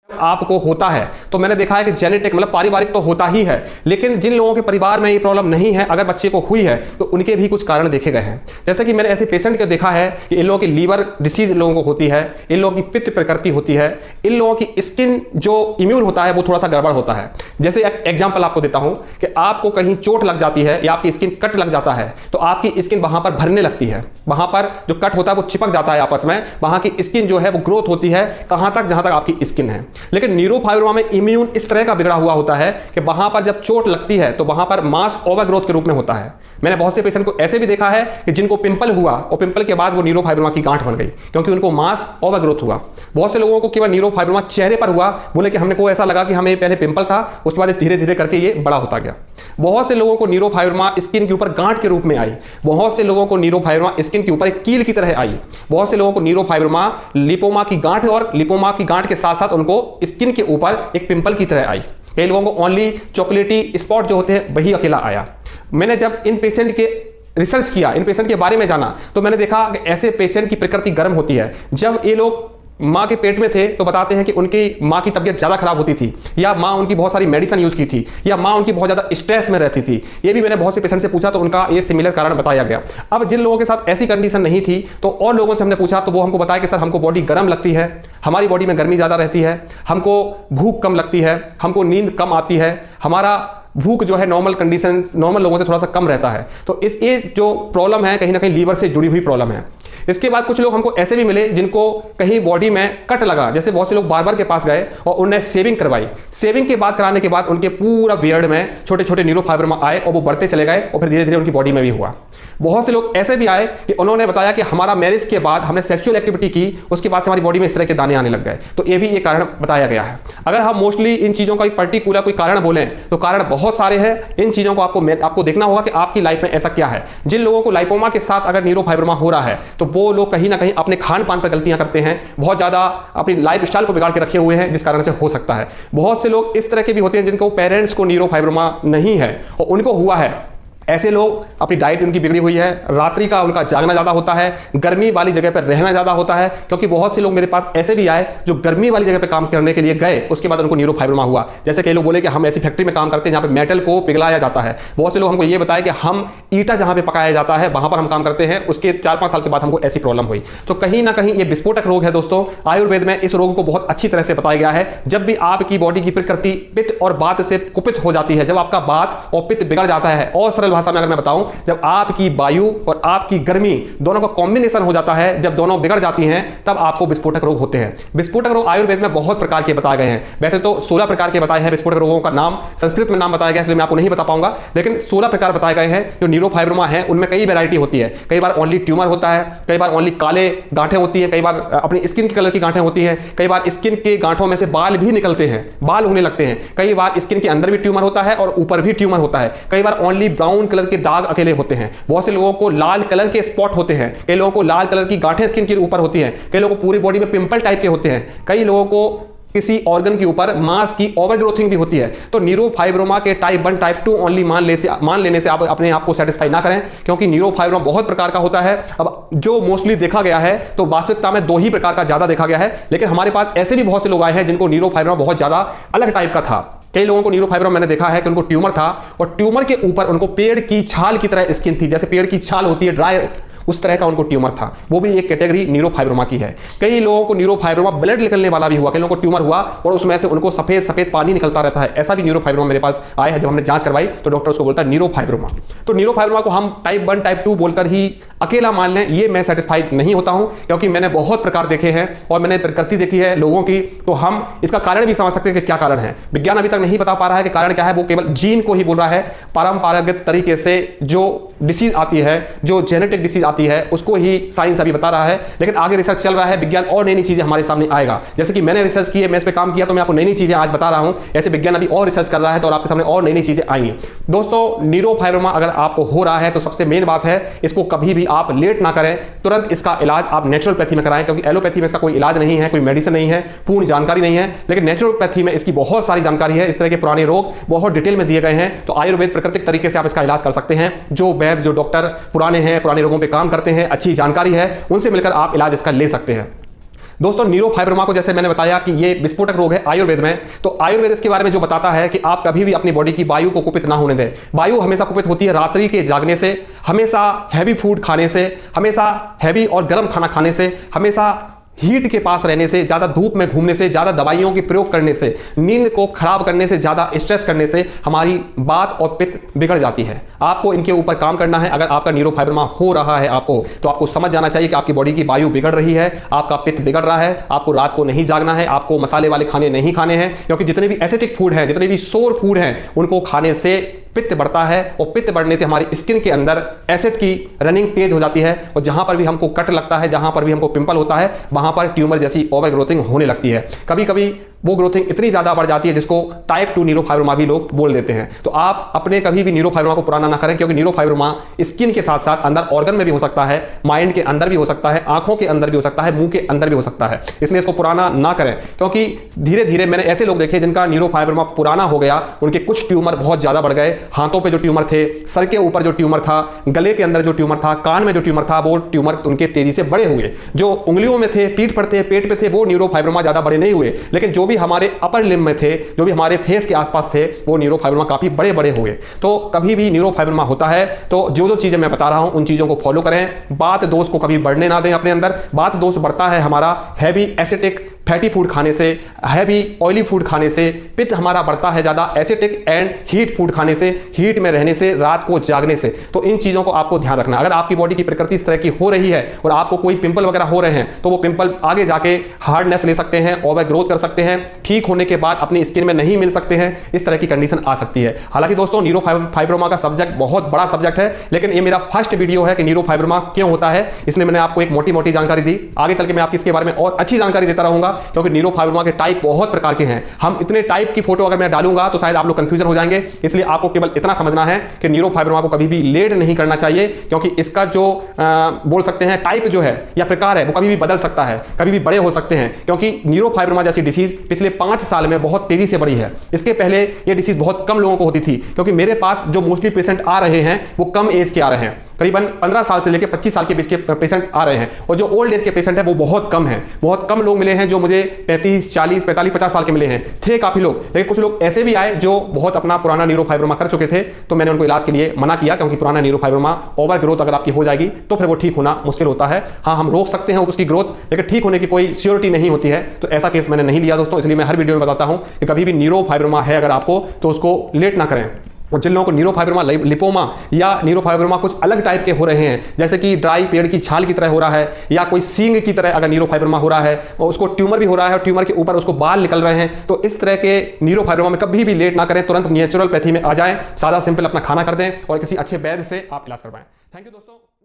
आपको होता है तो मैंने देखा है कि जेनेटिक मतलब पारिवारिक तो होता ही है, लेकिन जिन लोगों के परिवार में ये प्रॉब्लम नहीं है, अगर बच्चे को हुई है तो उनके भी कुछ कारण देखे गए हैं। जैसे कि मैंने ऐसे पेशेंट को देखा है कि इन लोगों की लीवर डिसीज इन लोगों को होती है, इन लोगों की पित्त प्रकृति होती है, इन लोगों की स्किन जो इम्यून होता है वो थोड़ा सा गड़बड़ होता है। जैसे एक एग्जाम्पल आपको देता हूं कि आपको कहीं चोट लग जाती है या आपकी स्किन कट लग जाता है तो आपकी स्किन वहां पर भरने लगती है, वहां पर जो कट होता है वो चिपक जाता है आपस में, वहां की स्किन जो है वो ग्रोथ होती है कहां तक, जहां तक आपकी स्किन है। लेकिन न्यूरोफाइब्रोमा में इम्यून इस तरह का बिगड़ा हुआ होता है कि वहां पर जब चोट लगती है तो वहां पर मास ओवरग्रोथ के रूप में होता है। मैंने बहुत से पेशेंट को ऐसे भी देखा है कि जिनको पिंपल हुआ और पिंपल के बाद वो न्यूरोफाइब्रोमा की गांठ बन गई क्योंकि उनको मास ओवरग्रोथ हुआ। बहुत से लोगों को केवल न्यूरोफाइब्रोमा चेहरे पर हुआ, बोले कि हमने को ऐसा लगा कि हमें पहले पिंपल था, उसके बाद धीरे धीरे करके ये बड़ा होता गया। बहुत से लोगों को न्यूरोफाइब्रोमा स्किन के ऊपर गांठ के रूप में आई, बहुत से लोगों को न्यूरोफाइब्रोमा स्किन के ऊपर एक कील की तरह आई, बहुत से लोगों को न्यूरोफाइब्रोमा लिपोमा की गांठ और लिपोमा की गांठ के साथ साथ उनको स्किन के ऊपर एक पिंपल की तरह आई। कई लोगों को ओनली चॉकलेटी स्पॉट जो होते हैं वही अकेला आया। मैंने जब इन पेशेंट के रिसर्च किया, इन पेशेंट के बारे में जाना, तो मैंने देखा कि ऐसे पेशेंट की प्रकृति गर्म होती है। जब ये लोग माँ के पेट में थे तो बताते हैं कि उनकी माँ की तबीयत ज़्यादा खराब होती थी, या माँ उनकी बहुत सारी मेडिसिन यूज़ की थी, या माँ उनकी बहुत ज़्यादा स्ट्रेस में रहती थी। ये भी मैंने बहुत से पेशेंट से पूछा तो उनका ये सिमिलर कारण बताया गया। अब जिन लोगों के साथ ऐसी कंडीशन नहीं थी तो और लोगों से हमने पूछा तो वो हमको बताया कि सर हमको बॉडी गर्म लगती है, हमारी बॉडी में गर्मी ज़्यादा रहती है, हमको भूख कम लगती है, हमको नींद कम आती है, हमारा भूख जो है नॉर्मल कंडीशंस नॉर्मल लोगों से थोड़ा सा कम रहता है। तो ये जो प्रॉब्लम है कहीं ना कहीं लीवर से जुड़ी हुई प्रॉब्लम है। इसके बाद कुछ लोग हमको ऐसे भी मिले जिनको कहीं बॉडी में कट लगा, जैसे बहुत से लोग बार्बर के पास गए और उन्हें शेविंग करवाई। शेविंग के बाद कराने के बाद उनके पूरा बियर्ड में छोटे छोटे न्यूरोफाइब्रोमा आए और वो बढ़ते चले गए और फिर धीरे धीरे उनकी बॉडी में भी हुआ। बहुत से लोग ऐसे भी आए कि उन्होंने बताया कि हमारा मैरिज के बाद हमने सेक्सुअल एक्टिविटी की, उसके बाद से हमारी बॉडी में इस तरह के दाने आने लग गए। तो ये भी एक कारण बताया गया है। अगर हम मोस्टली इन चीज़ों का एक पर्टिकुलर कोई कारण बोलें तो कारण बहुत सारे हैं। इन चीज़ों को आपको देखना होगा कि आपकी लाइफ में ऐसा क्या है। जिन लोगों को लाइपोमा के साथ अगर न्यूरोफाइब्रोमा हो रहा है तो वो लोग कहीं ना कहीं अपने खान पान पर गलतियां करते हैं, बहुत ज़्यादा अपनी लाइफ स्टाइल को बिगाड़ के रखे हुए हैं, जिस कारण से हो सकता है। बहुत से लोग इस तरह के भी होते हैं जिनको पेरेंट्स को न्यूरोफाइब्रोमा नहीं है और उनको हुआ है। ऐसे लोग अपनी डाइट उनकी बिगड़ी हुई है, रात्रि का उनका जागना ज़्यादा होता है, गर्मी वाली जगह पर रहना ज़्यादा होता है। क्योंकि बहुत से लोग मेरे पास ऐसे भी आए जो गर्मी वाली जगह पर काम करने के लिए गए, उसके बाद उनको न्यूरोफाइब्रोमा हुआ। जैसे कई लोग बोले कि हम ऐसी फैक्ट्री में काम करते हैं जहाँ पे मेटल को पिघलाया जाता है। बहुत से लोग हमको ये बताया कि हम ईटा जहाँ पे पकाया जाता है वहाँ पर हम काम करते हैं, उसके 4-5 साल के बाद हमको ऐसी प्रॉब्लम हुई। तो कहीं ना कहीं ये विस्फोटक रोग है दोस्तों। आयुर्वेद में इस रोग को बहुत अच्छी तरह से बताया गया है। जब भी आपकी बॉडी की प्रकृति पित्त और वात से कुपित हो जाती है, जब आपका वात और पित्त बिगड़ जाता है, और सरल भाषा में अगर मैं बताऊं, जब आपकी वायु और आपकी गर्मी दोनों का कॉम्बिनेशन हो जाता है, जब दोनों बिगड़ जाती हैं, तब आपको विस्फोटक रोग होते हैं। विस्फोटक रोग आयुर्वेद में बहुत प्रकार के बताए गए हैं। वैसे तो 16 प्रकार के बताए हैं विस्फोटक रोगों का नाम, संस्कृत में नाम बताया गया, इसलिए मैं आपको नहीं बता पाऊंगा, लेकिन 16 प्रकार बताए गए हैं। जो न्यूरोफाइब्रोमा है उनमें कई वैरायटी होती है। कई बार ओनली ट्यूमर होता है, कई बार ओनली काले गांठें होती है, कई बार अपनी स्किन के कलर की गांठें होती हैं, कई बार स्किन के गांठों में से बाल भी निकलते हैं, बाल उगने लगते हैं, कई बार स्किन के अंदर भी ट्यूमर होता है और ऊपर भी ट्यूमर होता है, कई बार ओनली ब्राउन कलर के दाग अकेले होते हैं। बहुत से लोगों को लाल कलर के स्पॉट होते हैं, कई लोगों को लाल कलर की गांठें स्किन के ऊपर होती हैं, कई लोगों को पूरी बॉडी में पिंपल टाइप के होते हैं, कई लोगों को किसी ऑर्गन के ऊपर मांस की ओवरग्रोथिंग भी होती है। तो न्यूरोफाइब्रोमा के टाइप 1 टाइप 2 ओनली मान लेने से आप अपने आप को सेटिस्फाई ना करें, क्योंकि न्यूरोफाइब्रोमा बहुत प्रकार का होता है। अब जो मोस्टली देखा गया है तो वास्तविकता में 2 ही प्रकार का ज्यादा देखा गया है, लेकिन हमारे पास ऐसे भी बहुत से लोग आए हैं जिनको न्यूरोफाइब्रोमा बहुत ज्यादा अलग टाइप का था। कई लोगों को न्यूरोफाइब्रोमा मैंने देखा है कि उनको ट्यूमर था और ट्यूमर के ऊपर उनको पेड़ की छाल की तरह स्किन थी, जैसे पेड़ की छाल होती है ड्राई, उस तरह का उनको ट्यूमर था। वो भी एक कैटेगरी न्यूरोफाइब्रोमा की है। कई लोगों को न्यूरोफाइब्रोमा ब्लड निकलने वाला भी हुआ, कई लोगों को ट्यूमर हुआ और उसमें से उनको सफेद सफेद पानी निकलता रहता है। ऐसा भी न्यूरोफाइब्रोमा मेरे पास आया है। जब हमने जांच करवाई तो डॉक्टर उसको बोलता है न्यूरोफाइब्रोमा। तो न्यूरोफाइब्रोमा को हम टाइप 1 टाइप 2 बोलकर ही अकेला मान लें, ये मैं सेटिस्फाइड नहीं होता हूं, क्योंकि मैंने बहुत प्रकार देखे हैं और मैंने प्रकृति देखी है लोगों की। तो हम इसका कारण भी समझ सकते हैं कि क्या कारण है। विज्ञान अभी तक नहीं बता पा रहा है कि कारण क्या है, वो केवल जीन को ही बोल रहा है। परंपरागत तरीके से जो डिसीज आती है, जो जेनेटिक डिसीज आती है, उसको ही साइंस अभी बता रहा है। लेकिन आगे रिसर्च चल रहा है, विज्ञान और नई नई चीजें हमारे सामने आएगा। जैसे कि मैंने रिसर्च की है, मैं इस पे काम किया, तो मैं आपको नई नई चीजें आज बता रहा हूं। ऐसे विज्ञान अभी और रिसर्च कर रहा है तो आपके सामने और नई नई चीजें आएंगी। दोस्तों, न्यूरोफाइब्रोमा अगर आपको हो रहा है तो सबसे मेन बात है, इसको कभी भी आप लेट ना करें, तुरंत इसका इलाज आप नेचुरोपैथी में कराएं, क्योंकि एलोपैथी में इसका कोई इलाज नहीं है, कोई मेडिसिन नहीं है, पूर्ण जानकारी नहीं है। लेकिन नेचुरोपैथी में इसकी बहुत सारी जानकारी है। इस तरह के पुराने रोग बहुत डिटेल में दिए गए हैं। तो आयुर्वेद प्राकृतिक तरीके से आप इसका इलाज कर सकते हैं। जो वैद्य, जो डॉक्टर पुराने हैं, पुराने रोगों पर काम करते हैं, अच्छी जानकारी है, उनसे मिलकर आप इलाज इसका ले सकते हैं। दोस्तों न्यूरोफाइब्रोमा को जैसे मैंने बताया कि ये विस्फोटक रोग है आयुर्वेद में, तो आयुर्वेद इसके बारे में जो बताता है कि आप कभी भी अपनी बॉडी की वायु को कुपित ना होने दें। वायु हमेशा कुपित होती है रात्रि के जागने से, हमेशा हैवी फूड खाने से, हमेशा हैवी और गर्म खाना खाने से, हमेशा हीट के पास रहने से, ज्यादा धूप में घूमने से, ज्यादा दवाइयों के प्रयोग करने से, नींद को खराब करने से, ज्यादा स्ट्रेस करने से हमारी बात और पित्त बिगड़ जाती है। आपको इनके ऊपर काम करना है। अगर आपका न्यूरोफाइब्रोमा हो रहा है आपको, तो आपको समझ जाना चाहिए कि आपकी बॉडी की वायु बिगड़ रही है, आपका पित्त बिगड़ रहा है, आपको रात को नहीं जागना है, आपको मसाले वाले खाने नहीं खाने हैं, क्योंकि जितने भी एसिडिक फूड हैं, जितने भी सोर फूड हैं, उनको खाने से पित्त बढ़ता है और पित्त बढ़ने से हमारी स्किन के अंदर एसिड की रनिंग तेज हो जाती है और जहां पर भी हमको कट लगता है, जहां पर भी हमको पिंपल होता है, वहां पर ट्यूमर जैसी ओवर ग्रोथिंग होने लगती है। कभी कभी वो ग्रोथिंग इतनी ज्यादा बढ़ जाती है जिसको टाइप 2 न्यूरोफाइब्रोमा भी लोग बोल देते हैं। तो आप अपने कभी भी न्यूरोफाइब्रोमा को पुराना ना करें, क्योंकि न्यूरोफाइब्रोमा स्किन के साथ साथ अंदर ऑर्गन में भी हो सकता है, माइंड के अंदर भी हो सकता है, आंखों के अंदर भी हो सकता है, मुंह के अंदर भी हो सकता है। इसलिए इसको पुराना ना करें, क्योंकि धीरे धीरे मैंने ऐसे लोग देखे जिनका न्यूरोफाइब्रोमा पुराना हो गया, उनके कुछ ट्यूमर बहुत ज्यादा बढ़ गए, हाथों पे जो ट्यूमर थे, सर के ऊपर जो ट्यूमर था, गले के अंदर जो ट्यूमर था, कान में जो ट्यूमर था, वो ट्यूमर उनके तेजी से बड़े हुए। जो उंगलियों में थे, पीठ पर थे, पेट पे थे, वो न्यूरोफाइब्रोमा ज्यादा बड़े नहीं हुए, लेकिन जो भी हमारे अपर लिम्ब में थे, जो भी हमारे फेस के आसपास थे, वो न्यूरोफाइब्रोमा काफी बड़े बड़े हुए। तो कभी भी न्यूरोफाइब्रोमा होता है तो जो जो चीजें मैं बता रहा हूं उन चीजों को फॉलो करें। बात दोष को कभी बढ़ने ना दें अपने अंदर। बात दोष बढ़ता है हमारा हैवी एसिडिक फैटी फूड खाने से, हैवी ऑयली फूड खाने से। पित्त हमारा बढ़ता है ज्यादा एसिडिक एंड हीट फूड खाने से, हीट में रहने से, रात को जागने से। तो इन चीजों को आपको ध्यान रखना। अगर आपकी बॉडी की प्रकृति इस तरह की हो रही है और आपको कोई पिंपल वगैरह हो रहे हैं, तो वो पिंपल आगे जाके हार्डनेस ले सकते हैं, ओवर ग्रोथ कर सकते हैं, ठीक होने के बाद अपनी स्किन में नहीं मिल सकते हैं, इस तरह की कंडीशन आ सकती है। हालांकि दोस्तों न्यूरोफाइब्रोमा का सब्जेक्ट बहुत बड़ा सब्जेक्ट है, लेकिन ये मेरा फर्स्ट वीडियो है कि न्यूरोफाइब्रोमा क्यों होता है, इसलिए मैंने आपको एक मोटी मोटी जानकारी दी। आगे चल के मैं आपको इसके बारे में और अच्छी जानकारी देता रहूंगा, क्योंकि न्यूरोफाइब्रोमा के टाइप बहुत प्रकार के हैं। हम इतने टाइप की फोटो अगर मैं डालूंगा तो शायद आप लोग कंफ्यूजन हो जाएंगे। इसलिए आपको केवल इतना समझना है कि न्यूरोफाइब्रोमा को कभी भी लेट नहीं करना चाहिए, क्योंकि इसका जो बोल सकते हैं टाइप जो है या प्रकार है वो कभी भी बदल सकता है, कभी भी बड़े हो सकते हैं। क्योंकि न्यूरोफाइब्रोमा जैसी डिसीज पिछले 5 साल में बहुत तेजी से बढ़ी है। इसके पहले ये डिसीज बहुत कम लोगों को होती थी, क्योंकि मेरे पास जो मोस्टली पेशेंट आ रहे हैं वो कम एज के आ रहे हैं, करीबन 15 साल से लेकर 25 साल के बीच के पेशेंट आ रहे हैं, और जो ओल्ड एज के पेशेंट है वो बहुत कम है। बहुत कम लोग मिले हैं जो मुझे 35, 40, 45, 50 साल के मिले हैं। थे काफी लोग, लेकिन कुछ लोग ऐसे भी आए जो बहुत अपना पुराना न्यूरोफाइब्रोमा कर चुके थे, तो मैंने उनको इलाज के लिए मना किया, क्योंकि पुराना न्यूरोफाइब्रोमा ओवर ग्रोथ अगर आपकी हो जाएगी तो फिर वो ठीक होना मुश्किल होता है। हाँ, हम रोक सकते हैं उसकी ग्रोथ, लेकिन ठीक होने की कोई श्योरिटी नहीं होती है। तो ऐसा केस मैंने नहीं लिया दोस्तों, इसलिए मैं हर वीडियो में बताता हूं कि कभी भी न्यूरोफाइब्रोमा है अगर आपको, तो उसको लेट ना करें। और जिन लोगों को न्यूरोफाइब्रोमा, लिपोमा या न्यूरोफाइब्रोमा कुछ अलग टाइप के हो रहे हैं, जैसे कि ड्राई पेड़ की छाल की तरह हो रहा है, या कोई सींग की तरह अगर न्यूरोफाइब्रोमा हो रहा है, और उसको ट्यूमर भी हो रहा है और ट्यूमर के ऊपर उसको बाल निकल रहे हैं, तो इस तरह के न्यूरोफाइब्रोमा में कभी भी लेट ना करें, तुरंत नेचुरल पैथी में आ जाएं, सादा सिंपल अपना खाना कर दें और किसी अच्छे वैद्य से आप इलाज करवाएं। थैंक यू दोस्तों।